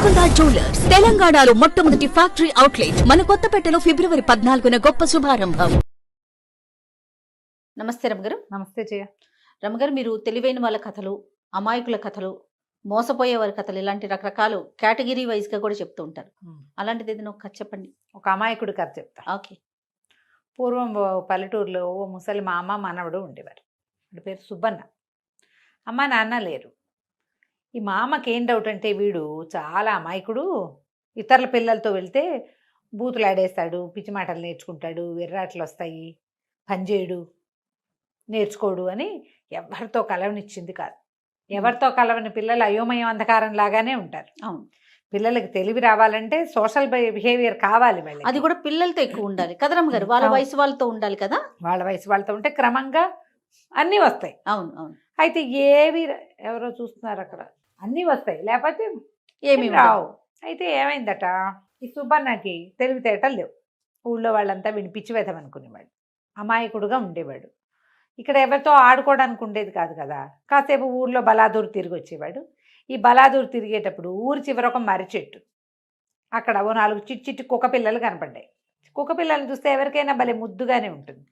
Golconda jewellers తెలంగాణలో మొట్టమొదటి factory outlet మన కొత్తపేటలో ఫిబ్రవరి 14న గొప్ప శుభారంభం. నమస్తే రమగారు. నమస్తే జయ. రమగారు, మీరు తెలివైన వాళ్ళ కథలు, అమాయకుల కథలు, మోసపోయే వారి కథలు, ఇలాంటి రకరకాలు కేటగిరీ వైజ్గా కూడా చెప్తూ ఉంటారు. అలాంటిది ఏదైనా ఒక కథ చెప్పండి. ఒక అమాయకుడి కథ చెప్తా. ఓకే. పూర్వం పల్లెటూరులో ఓ ముసలి మామ మనవడు ఉండేవారు. వాడి పేరు సుబ్బన్న. అమ్మ నాన్న లేరు. ఈ మామకి ఏం డౌట్ అంటే వీడు చాలా అమాయకుడు, ఇతరుల పిల్లలతో వెళ్తే బూతులు ఆడేస్తాడు, పిచ్చి మాటలు నేర్చుకుంటాడు, ఎర్రాట్లు వస్తాయి, పనిచేయడు, నేర్చుకోడు అని ఎవరితో కలవనిచ్చింది కాదు. ఎవరితో కలవని పిల్లలు అయోమయం అంధకారం లాగానే ఉంటారు. అవును. పిల్లలకి తెలివి రావాలంటే సోషల్ బిహేవియర్ కావాలి. అది కూడా పిల్లలతో ఎక్కువ ఉండాలి కదా రమగారు, వాళ్ళ వయసు వాళ్ళతో ఉండాలి కదా. వాళ్ళ వయసు వాళ్ళతో ఉంటే క్రమంగా అన్నీ వస్తాయి. అవును అవును. అయితే ఏవి ఎవరో చూస్తున్నారు అక్కడ, అన్నీ వస్తాయి, లేకపోతే ఏమి రావు. అయితే ఏమైందట, ఈ సుబ్బన్నకి తెలివితేటలు లేవు. ఊళ్ళో వాళ్ళంతా వినిపించి వెతమనుకునేవాడు, అమాయకుడుగా ఉండేవాడు. ఇక్కడ ఎవరితో ఆడుకోవడానికి ఉండేది కాదు కదా. కాసేపు ఊర్లో బలాదూరు తిరిగి వచ్చేవాడు. ఈ బలాదూరు తిరిగేటప్పుడు ఊరి చివర ఒక మర్రి చెట్టు, అక్కడ ఓ 4 చిట్టి కుక్క పిల్లలు కనపడ్డాయి. కుక్క పిల్లల్ని చూస్తే ఎవరికైనా భలే ముద్దుగానే ఉంటుంది.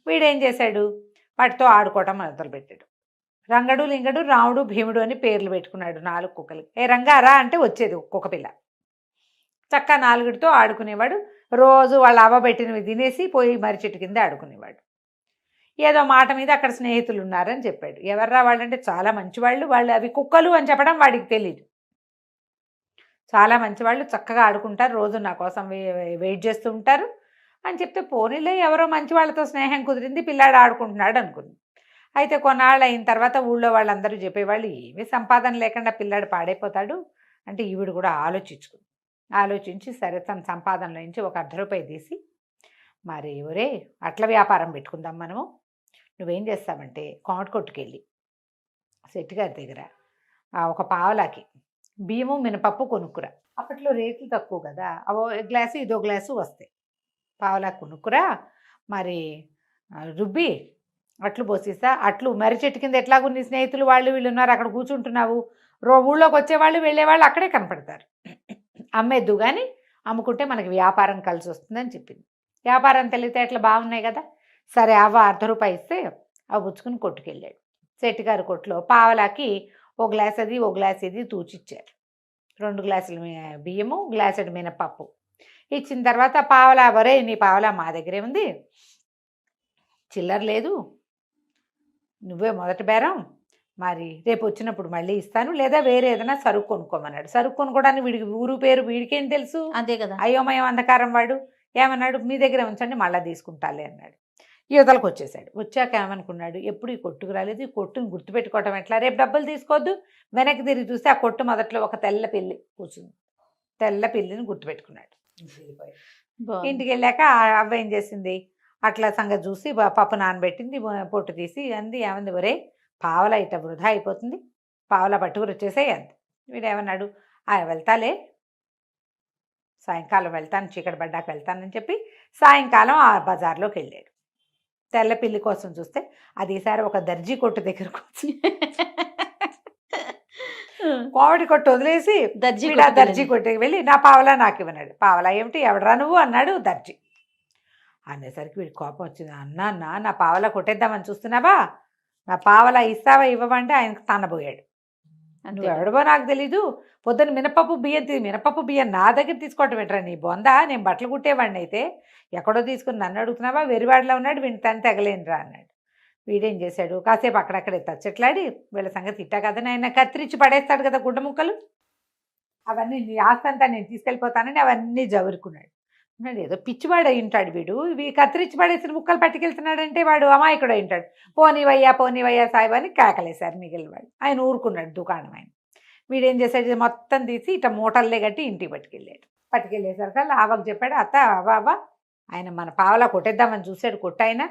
వీడేం చేశాడు, వాటితో ఆడుకోవటం మొదలుపెట్టాడు. రంగడు, లింగడు, రాముడు, భీముడు అని పేర్లు పెట్టుకున్నాడు 4 కుక్కలకి. ఏ రంగారా అంటే వచ్చేది కుక్క పిల్ల. చక్కా 4తో ఆడుకునేవాడు. రోజు వాళ్ళ అవ్వబెట్టినవి తినేసి పోయి మర్రి చెట్టు కింద ఆడుకునేవాడు. ఏదో మాట మీద అక్కడ స్నేహితులు ఉన్నారని చెప్పాడు. ఎవర్రా వాళ్ళంటే చాలా మంచివాళ్ళు, వాళ్ళు అవి కుక్కలు అని చెప్పడం వాడికి తెలియదు. చాలా మంచివాళ్ళు, చక్కగా ఆడుకుంటారు, రోజు నా కోసం వెయిట్ చేస్తూ ఉంటారు అని చెప్తే, పోనీలే ఎవరో మంచి వాళ్ళతో స్నేహం కుదిరింది, పిల్లాడు ఆడుకుంటున్నాడు అనుకుంది. అయితే కొన్నాళ్ళు అయిన తర్వాత ఊళ్ళో వాళ్ళందరూ చెప్పేవాళ్ళు, ఏమీ సంపాదన లేకుండా పిల్లాడు పాడైపోతాడు అంటే ఈవిడ కూడా ఆలోచించి సరే తన సంపాదనలో నుంచి ఒక 1/2 రూపాయి తీసి, మరి ఒరే అట్ల వ్యాపారం పెట్టుకుందాం మనము, నువ్వేం చేస్తావంటే కోమటి కొట్టుకెళ్ళి శెట్టి గారి దగ్గర ఒక పావలాకి బియ్యము మినపప్పు కొనుక్కురా. అప్పట్లో రేట్లు తక్కువ కదా, అవో గ్లాసు ఇదో గ్లాసు వస్తాయి. పావలా కొనుక్కురా, మరి రుబ్బి అట్లు పోసిస్తా. అట్లు మర్రి చెట్టు కింద ఎట్లాగూ నీ స్నేహితులు వాళ్ళు వీళ్ళు ఉన్నారు, అక్కడ కూర్చుంటున్నావు, ఊళ్ళోకి వచ్చేవాళ్ళు వెళ్ళేవాళ్ళు అక్కడే కనపడతారు, అమ్మేద్దు కానీ అమ్ముకుంటే మనకి వ్యాపారం కలిసి వస్తుందని చెప్పింది. వ్యాపారం తెలివితేటలు బాగున్నాయి కదా, సరే అవ్వ 1/2 రూపాయి ఇస్తే అవి పుచ్చుకుని కొట్టుకెళ్ళాడు. శెట్టి గారి కొట్లో పావలాకి ఓ గ్లాస్ అది ఓ గ్లాస్ ఇది తూచిచ్చారు. 2 గ్లాసులు బియ్యము, గ్లాసుడు మినపప్పు ఇచ్చిన తర్వాత, పావలా వరే నీ పావలా మా దగ్గరే ఉంది, చిల్లర లేదు, నువ్వే మొదటి బేరం, మరి రేపు వచ్చినప్పుడు మళ్ళీ ఇస్తాను, లేదా వేరే ఏదైనా సరుకు కొనుక్కోమన్నాడు. సరుకు కొనుక్కోవడానికి వీడికి ఊరు పేరు వీడికేం తెలుసు, అంతే కదా, అయోమయం అంధకారం. వాడు ఏమన్నాడు, మీ దగ్గర ఉంచండి మళ్ళీ తీసుకుంటాలే అన్నాడు. యువతలకు వచ్చేసాడు. వచ్చాక ఏమనుకున్నాడు, ఎప్పుడు ఈ కొట్టుకు రాలేదు, ఈ కొట్టుని గుర్తుపెట్టుకోవటం ఎట్లా, రేపు డబ్బులు తీసుకోవద్దు. వెనక్కి తిరిగి చూస్తే ఆ కొట్టు మొదట్లో ఒక తెల్ల పిల్లి కూర్చుంది. తెల్ల పిల్లిని గుర్తుపెట్టుకున్నాడు. ఇంటికి వెళ్ళాక అవ్వ ఏం చేసింది, అట్లా సంగతి చూసి పప్పు నానబెట్టింది, పొట్టు తీసి అంది, ఏమంది ఒరే పావలా ఇట్ట వృధా అయిపోతుంది, పావలా పట్టుకుని వచ్చేసేయి అంది. వీడేమన్నాడు, వెళ్తాలే, సాయంకాలం వెళ్తాను, చీకటి పడ్డాక వెళ్తానని చెప్పి సాయంకాలం ఆ బజార్లోకి వెళ్ళాడు. తెల్ల పిల్లి కోసం చూస్తే అది ఈసారి ఒక దర్జీ కొట్టు దగ్గరకు వచ్చి కోవిడి కొట్టు వదిలేసి దర్జీ కొట్టుకి వెళ్ళి నా పావలా నాకు ఇవ్వనాడు. పావలా ఏమిటి, ఎవడరా నువ్వు అన్నాడు దర్జీ. అనేసరికి వీడి కోపం వచ్చింది. అన్నా నా పావలా కొట్టేద్దామని చూస్తున్నావా, నా పావలా ఇస్తావా ఇవ్వమంటే ఆయనకు తన్నబోయాడు. నువ్వు ఎవడబో నాకు తెలీదు, పొద్దున్న మినపప్పు బియ్యం నా దగ్గర తీసుకోవటం ఏంట్రా నీ బొందా, నేను బట్టలు కుట్టేవాడిని అయితే ఎక్కడో తీసుకుని నన్ను అడుగుతున్నావా, వెరివాడిలో ఉన్నాడు, వీడిని తను తెగలేనురా అన్నాడు. వీడేం చేశాడు, కాసేపు అక్కడక్కడే తచ్చట్లాడి వీళ్ళ సంగతి ఇట్టా కదని ఆయన కత్తిరించి పడేస్తాడు కదా గుడ్డ ముక్కలు, అవన్నీ నీ ఆస్తంతా నేను తీసుకెళ్ళిపోతానని అవన్నీ జవురుకున్నాడు. ఏదో పిచ్చివాడు అయి ఉంటాడు వీడు, ఇవి కత్తిరించి పడేసిన ముక్కలు పట్టుకెళ్తున్నాడంటే వాడు అమాయకుడు అయి ఉంటాడు. పోనీవయ్యా సాయిబు అని కేకలేశారు మిగిలిన వాడు. ఆయన ఊరుకున్నాడు దుకాణం ఆయన. వీడేం చేశాడు, మొత్తం తీసి ఇట్లా మూటల్లే కట్టి ఇంటికి పట్టుకెళ్ళేసరికి ఆవకు చెప్పాడు, అత్త అవ్వ ఆయన మన పావలా కొట్టేద్దామని చూశాడు, కొట్టాయన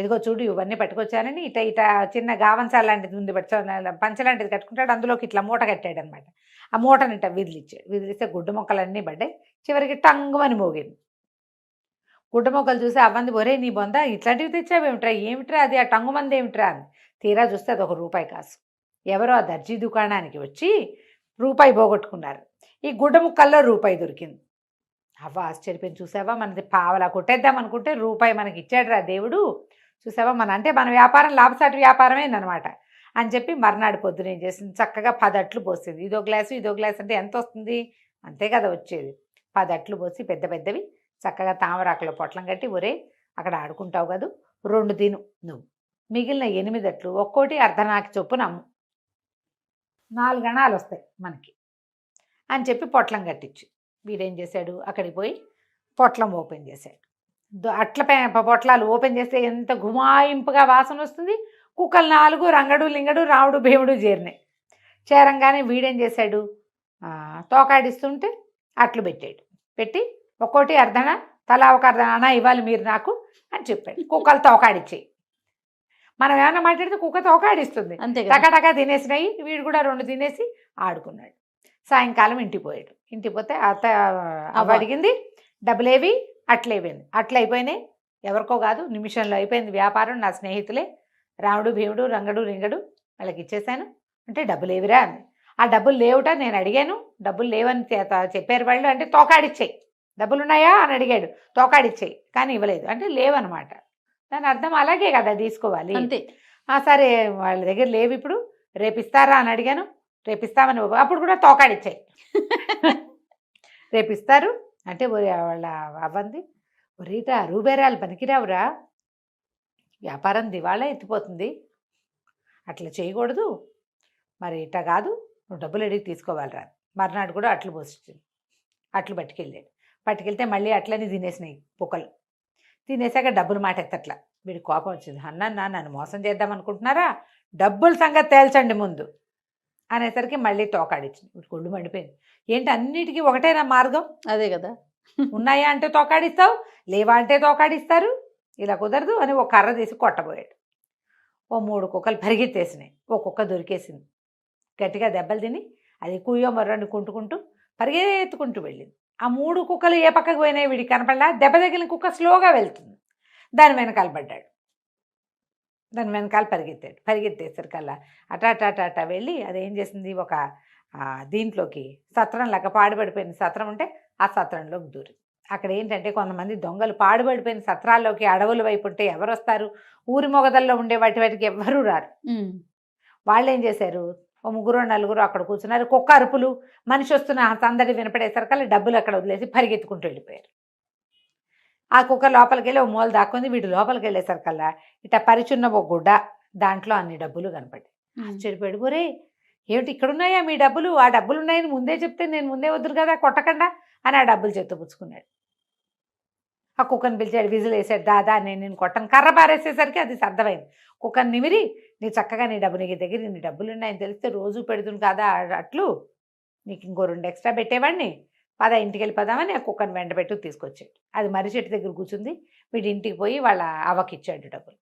ఎదిగో చూడు ఇవన్నీ పట్టుకొచ్చానని ఇట చిన్న గావంసా లాంటిది ఉంది, పంచ లాంటిది కట్టుకుంటాడు, అందులోకి ఇట్లా మూట కట్టాడు అనమాట. ఆ మూటని ఇట్లా విదిలిస్తే గుడ్డు మొక్కలన్నీ పడ్డాయి. చివరికి టంగుమని మోగింది. గుడ్డ మొక్కలు చూసి అవ్వంది, ఒరే నీ బొంద ఇట్లాంటివి తెచ్చావేమిట్రా, ఏమిట్రా అది, ఆ టంగుమంది ఏమిట్రా అని తీరా చూస్తే అది 1 రూపాయి కాసు. ఎవరో ఆ దర్జీ దుకాణానికి వచ్చి రూపాయి పోగొట్టుకున్నారు. ఈ గుడ్డ ముక్కల్లో రూపాయి దొరికింది. అవ్వ ఆశ్చర్యపోయింది. చూసావా మనది పావలా కొట్టేద్దాం అనుకుంటే రూపాయి మనకి ఇచ్చాడు రా దేవుడు, చూసావా మన వ్యాపారం లాభసాటి వ్యాపారమేనమాట అని చెప్పి మర్నాడు పొద్దున ఏం చేసింది, చక్కగా 10 అట్లు పోసింది. ఇదో గ్లాసు అంటే ఎంత వస్తుంది, అంతే కదా వచ్చేది. 10 అట్లు పోసి పెద్ద పెద్దవి చక్కగా తామరాకులో పొట్లం కట్టి, ఒరే అక్కడ ఆడుకుంటావు కదా 2 తిను నువ్వు, మిగిలిన 8 అట్లు ఒక్కోటి అర్ధనాకి చొప్పున అమ్ము, 4 గణాలు వస్తాయి మనకి అని చెప్పి పొట్లం కట్టించు. వీడేం చేశాడు, అక్కడికి పోయి పొట్లం ఓపెన్ చేశాడు. అట్ల పొట్లాలు ఓపెన్ చేస్తే ఎంత గుమాయింపుగా వాసన వస్తుంది. కుక్కలు 4 రంగడు లింగడు రావుడు భీముడు చేరంగానే వీడేం చేశాడు, తోకాడిస్తుంటే అట్లు పెట్టాడు. పెట్టి ఒక్కోటి అర్ధన, తలా ఒక అర్ధన ఇవ్వాలి మీరు నాకు అని చెప్పాడు. కుక్కలు తోకాడిచ్చాయి. మనం ఏమన్నా మాట్లాడితే కుక్క తోకాడిస్తుంది. అంతే టకాటకా తినేసినాయి. వీడు కూడా 2 తినేసి ఆడుకున్నాడు. సాయంకాలం ఇంటికి పోయాడు. ఇంటికి పోతే అవ్వ అడిగింది, డబ్బులేవి, అట్లయిపోయింది. అట్లయిపోయినాయి, ఎవరికో కాదు నిమిషంలో అయిపోయింది వ్యాపారం. నా స్నేహితులే రాముడు భీముడు రంగడు రింగడు వాళ్ళకి ఇచ్చేసాను అంటే డబ్బులేవిరా అంది. ఆ డబ్బులు లేవుట నేను అడిగాను, డబ్బులు లేవని చెప్పారు వాళ్ళు. అంటే తోకాడిచ్చాయి, డబ్బులు ఉన్నాయా అని అడిగాడు, తోకాడిచ్చాయి కానీ ఇవ్వలేదు అంటే లేవన్నమాట. దాని అర్థం అలాగే కదా తీసుకోవాలి. అంతే. సరే వాళ్ళ దగ్గర లేవు, ఇప్పుడు రేపిస్తారా అని అడిగాను, రేపిస్తామని అప్పుడు కూడా తోకాడిచ్చాయి. రేపిస్తారు అంటే వాళ్ళ అవ్వంది, రీటా రూబేరాలు పనికిరావురా, వ్యాపారం దివాళా ఎత్తిపోతుంది, అట్లా చేయకూడదు, మరి ఇట్లా కాదు, నువ్వు డబ్బులు అడిగి తీసుకోవాలిరా. మర్నాడు కూడా అట్లు పోసింది. అట్లు పట్టుకెళ్తే మళ్ళీ అట్లని తినేసినాయి కుక్కలు. తినేసాక డబ్బులు మాట ఎత్తట్లా. వీడి కోపం వచ్చింది, అన్న నన్ను మోసం చేద్దాం అనుకుంటున్నారా, డబ్బుల సంగతి తేల్చండి ముందు అనేసరికి మళ్ళీ తోకాడిచ్చింది. వీడి కొళ్ళు మండిపోయింది. ఏంటి అన్నిటికీ ఒకటేనా మార్గం, అదే కదా, ఉన్నాయా అంటే తోకాడిస్తావు, లేవా అంటే తోకాడిస్తారు, ఇలా కుదరదు అని ఒక కర్ర తీసి కొట్టబోయాడు. ఓ 3 కుక్కలు పరిగెత్తేసినాయి. ఓ కుక్క దొరికేసింది, గట్టిగా దెబ్బలు తిని అది కుయ్యో మర్రని కుంటుకుంటూ పరిగెత్తుకుంటూ వెళ్ళింది. ఆ 3 కుక్కలు ఏ పక్కకు పోయినాయి వీడికి కనపడలా. దెబ్బ తగిలిన కుక్క స్లోగా వెళ్తుంది, దాని వెనకాల పడ్డాడు. దాని వెనకాల పరిగెత్తేసరికల్లా అటా వెళ్ళి అదేం చేసింది, ఒక దీంట్లోకి సత్రం లాగా పాడుపడిపోయిన సత్రం ఉంటే ఆ సత్రంలోకి దూరి. అక్కడ ఏంటంటే కొంతమంది దొంగలు పాడుపడిపోయిన సత్రాల్లోకి అడవుల వైపు ఉంటే ఎవరు వస్తారు, ఊరి మొగదల్లో ఉండే వాటికి ఎవ్వరూ రారు. వాళ్ళు ఏం చేశారు, ఓ 3-4 అక్కడ కూర్చున్నారు. కుక్క అరుపులు, మనిషి వస్తున్న సందడి వినపడేసరికల్లా డబ్బులు అక్కడ వదిలేసి పరిగెత్తుకుంటూ వెళ్ళిపోయారు. ఆ కుక్క లోపలికి వెళ్ళి ఓ మూల దాక్కుంది. వీడు లోపలికి వెళ్ళేసరికల్లా ఇట్లా పరిచున్న ఒక గుడ్డ, దాంట్లో అన్ని డబ్బులు కనపడ్డాయి. ఆశ్చర్యపోయాడు, ఒరే ఏమిటి ఇక్కడున్నాయా మీ డబ్బులు, ఆ డబ్బులు ఉన్నాయని ముందే చెప్తే నేను ముందే వద్దురు కదా కొట్టకుండా అని ఆ డబ్బులు చెత్తపుచ్చుకున్నాడు. ఆ కుక్కను పిలిచాడు, విజిల్ వేసాడు, దాదా నేను కొట్టను. కర్ర పారేసేసరికి అది అర్థమైంది. కుక్కను నిమిరి, నీ చక్కగా నీ దగ్గర నీ డబ్బులు ఉన్నాయని తెలిస్తే రోజు పెడుతుంది కదా అట్లు, నీకు ఇంకో 2 ఎక్స్ట్రా పెట్టేవాడిని, పద ఇంటికి వెళ్ళిపోదామని ఆ కుక్కను వెంటబెట్టు తీసుకొచ్చాడు. అది మర్రి చెట్టు దగ్గర కూర్చుంది. వీడి ఇంటికి పోయి వాళ్ళ అవ్వకి ఇచ్చాడు డబ్బులు.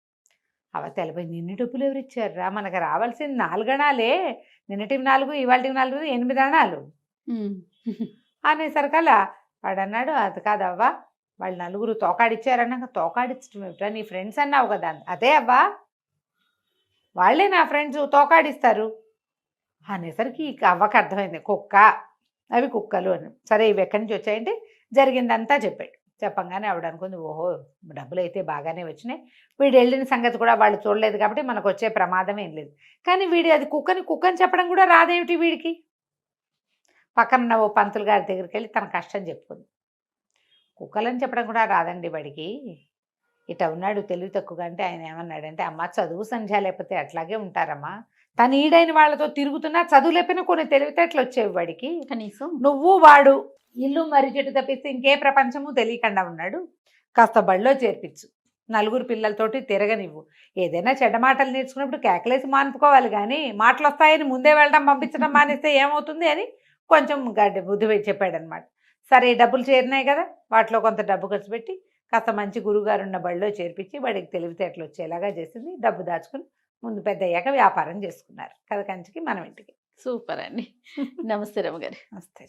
అవ్వ తెలపోయింది, నిన్ను డబ్బులు ఎవరు ఇచ్చారా, మనకు రావాల్సింది 4 అణాలే, నిన్నటివి 4 ఇవాళ 4 8 అణాలు అనేసరికల్లా వాడు అన్నాడు, అది కాదవ్వా వాళ్ళు 4 తోకాడిచ్చారన్నాక, తోకాడిచ్చడం ఏమిట్రా, నీ ఫ్రెండ్స్ అన్నావు కదా. అదే అవ్వా వాళ్ళే నా ఫ్రెండ్స్, తోకాడిస్తారు అనేసరికి ఇక అవ్వకి అర్థమైంది, కుక్క అవి కుక్కలు అని. సరే ఇవి ఎక్కడి నుంచి వచ్చాయంటే జరిగిందంతా చెప్పాడు. చెప్పంగానే ఆవిడ అనుకుంది, ఓహో డబ్బులు అయితే బాగానే వచ్చినాయి, వీడు వెళ్ళిన సంగతి కూడా వాళ్ళు చూడలేదు కాబట్టి మనకు వచ్చే ప్రమాదం ఏం లేదు. కానీ వీడి అది కుక్కని చెప్పడం కూడా రాదేమిటి వీడికి. పక్కన ఓ పంతులు గారి దగ్గరికి వెళ్ళి తన కష్టం చెప్పుకుంది. కుక్కలని చెప్పడం కూడా రాదండి వాడికి, ఇట ఉన్నాడు తెలివి తక్కువగా. అంటే ఆయన ఏమన్నాడంటే, అమ్మ చదువు సంధ్య లేకపోతే అట్లాగే ఉంటారమ్మా, తను ఈడైన వాళ్ళతో తిరుగుతున్నా చదువు లేకపోయినా కొన్ని తెలివితేటలు వచ్చేవి వాడికి, కనీసం నువ్వు వాడు ఇల్లు మర్రి చెట్టు తప్పిస్తే ఇంకే ప్రపంచము తెలియకుండా ఉన్నాడు, కాస్త బడిలో చేర్పించు, 4 పిల్లలతోటి తిరగనివ్వు, ఏదైనా చెడ్డ మాటలు నేర్చుకున్నప్పుడు కేకలేసి మానుకోవాలి కానీ మాటలు వస్తాయని ముందే వెళ్ళడం పంపించడం మానేస్తే ఏమవుతుంది అని కొంచెం బుద్ధి చెప్పాడనమాట. సరే డబ్బులు చేరినాయి కదా, వాటిలో కొంత డబ్బు ఖర్చు పెట్టి కాస్త మంచి గురువుగారు ఉన్న బడిలో చేర్పించి వాడికి తెలివితేటలు వచ్చేలాగా చేసింది. డబ్బు దాచుకుని ముందు పెద్ద అయ్యాక వ్యాపారం చేసుకున్నారు. కథ కంచికి మనం ఇంటికి. సూపర్ అండి. నమస్తే రమ్మగారు. నమస్తే.